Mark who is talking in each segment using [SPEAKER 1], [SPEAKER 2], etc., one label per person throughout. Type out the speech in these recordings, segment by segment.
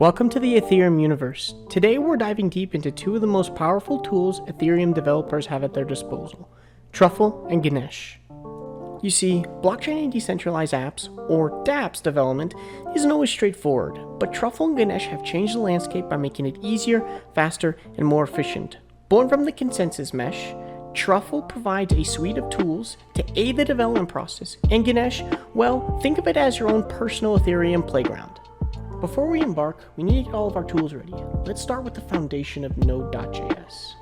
[SPEAKER 1] Welcome to the Ethereum universe. Today we're diving deep into two of the most powerful tools Ethereum developers have at their disposal, Truffle and Ganache. You see, blockchain and decentralized apps, or DApps development, isn't always straightforward, but Truffle and Ganache have changed the landscape by making it easier, faster, and more efficient. Born from the consensus mesh, Truffle provides a suite of tools to aid the development process, and Ganache, well, think of it as your own personal Ethereum playground. Before we embark, we need to get all of our tools ready. Let's start with the foundation of Node.js.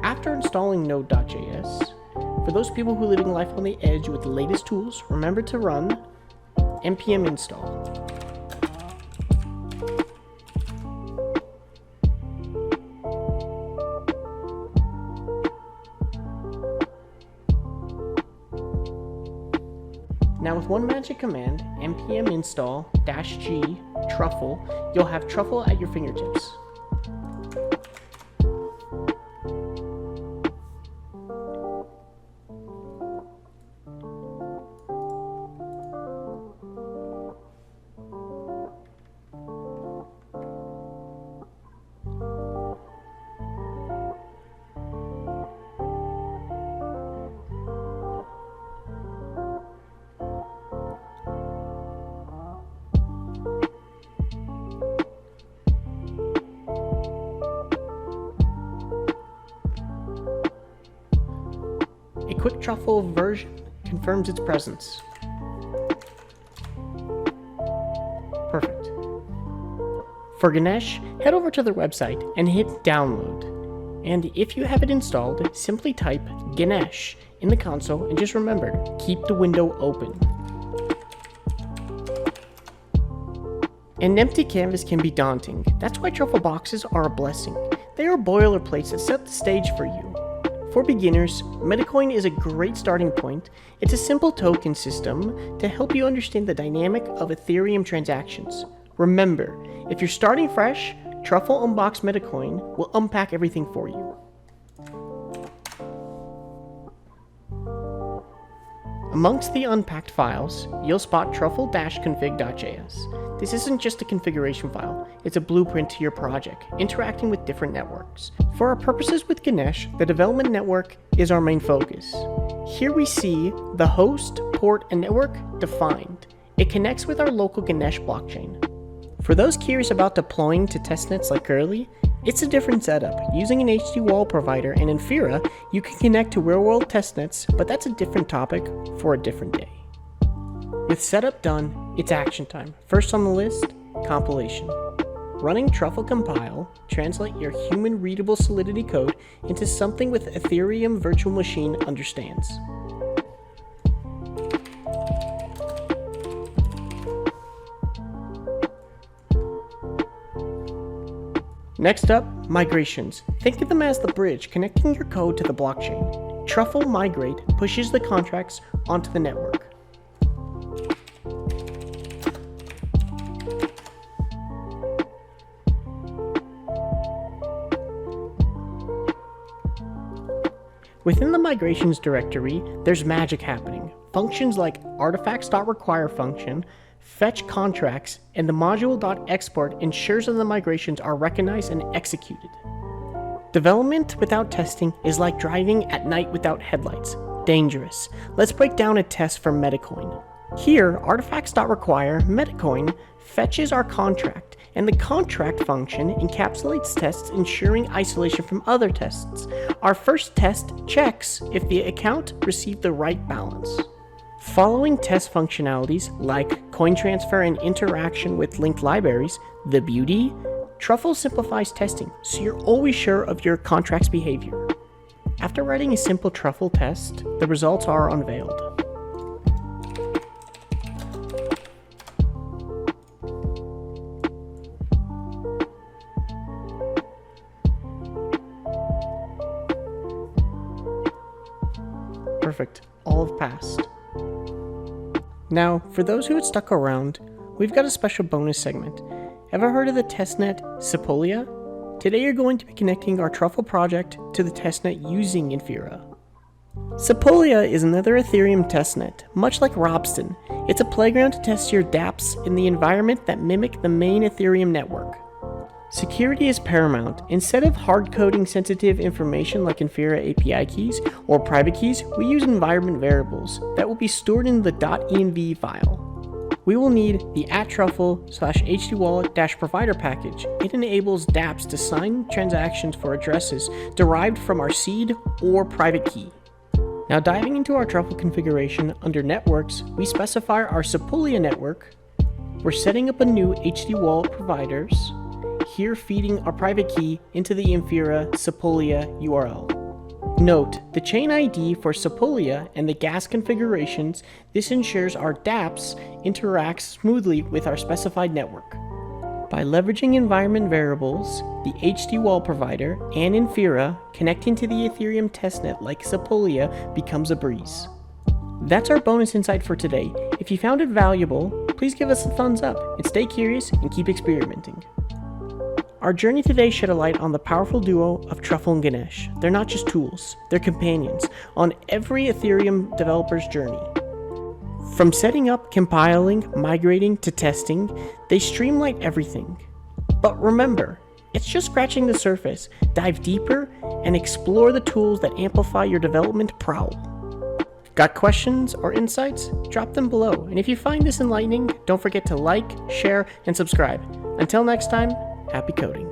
[SPEAKER 1] After installing Node.js, for those people who are living life on the edge with the latest tools, remember to run npm install. Now with one magic command, npm install -g truffle, you'll have Truffle at your fingertips. A quick Truffle version confirms its presence. Perfect. For Ganache, head over to their website and hit download. And if you have it installed, simply type Ganache in the console and just remember, keep the window open. An empty canvas can be daunting. That's why Truffle boxes are a blessing. They are boilerplates that set the stage for you. For beginners, Metacoin is a great starting point. It's a simple token system to help you understand the dynamic of Ethereum transactions. Remember, if you're starting fresh, Truffle Unbox Metacoin will unpack everything for you. Amongst the unpacked files, you'll spot truffle-config.js. This isn't just a configuration file, it's a blueprint to your project, interacting with different networks. For our purposes with Ganache, the development network is our main focus. Here we see the host, port, and network defined. It connects with our local Ganache blockchain. For those curious about deploying to testnets like Curly, it's a different setup. Using an HD wall provider and Infura, you can connect to real-world testnets, but that's a different topic for a different day. With setup done, it's action time. First on the list, compilation. Running Truffle compile, translate your human-readable Solidity code into something with Ethereum Virtual Machine understands. Next up, migrations. Think of them as the bridge connecting your code to the blockchain. Truffle Migrate pushes the contracts onto the network. Within the migrations directory, there's magic happening. Functions like artifacts.require function, fetch contracts, and the module.export ensures that the migrations are recognized and executed. Development without testing is like driving at night without headlights. Dangerous. Let's break down a test for Metacoin. Here, artifacts.require Metacoin fetches our contract, and the contract function encapsulates tests ensuring isolation from other tests. Our first test checks if the account received the right balance. Following test functionalities like coin transfer and interaction with linked libraries, the beauty, Truffle simplifies testing so you're always sure of your contract's behavior. After writing a simple Truffle test, the results are unveiled. Perfect, all have passed. Now, for those who had stuck around, we've got a special bonus segment. Ever heard of the testnet Sepolia? Today you're going to be connecting our Truffle project to the testnet using Infura. Sepolia is another Ethereum testnet, much like Robston. It's a playground to test your dApps in the environment that mimic the main Ethereum network. Security is paramount. Instead of hard-coding sensitive information like Infura API keys or private keys, we use environment variables that will be stored in the .env file. We will need the @truffle/hdwallet-provider package. It enables dApps to sign transactions for addresses derived from our seed or private key. Now diving into our Truffle configuration, under Networks, we specify our Sepolia network. We're setting up a new HD wallet providers, here feeding our private key into the Infura Sepolia URL. Note, the chain ID for Sepolia and the gas configurations, this ensures our dApps interact smoothly with our specified network. By leveraging environment variables, the HD wallet provider, and Infura, connecting to the Ethereum testnet like Sepolia becomes a breeze. That's our bonus insight for today. If you found it valuable, please give us a thumbs up and stay curious and keep experimenting. Our journey today shed a light on the powerful duo of Truffle and Ganache. They're not just tools, they're companions on every Ethereum developer's journey. From setting up, compiling, migrating, to testing, they streamline everything. But remember, it's just scratching the surface. Dive deeper and explore the tools that amplify your development prowl. Got questions or insights? Drop them below. And if you find this enlightening, don't forget to like, share, and subscribe. Until next time, happy coding.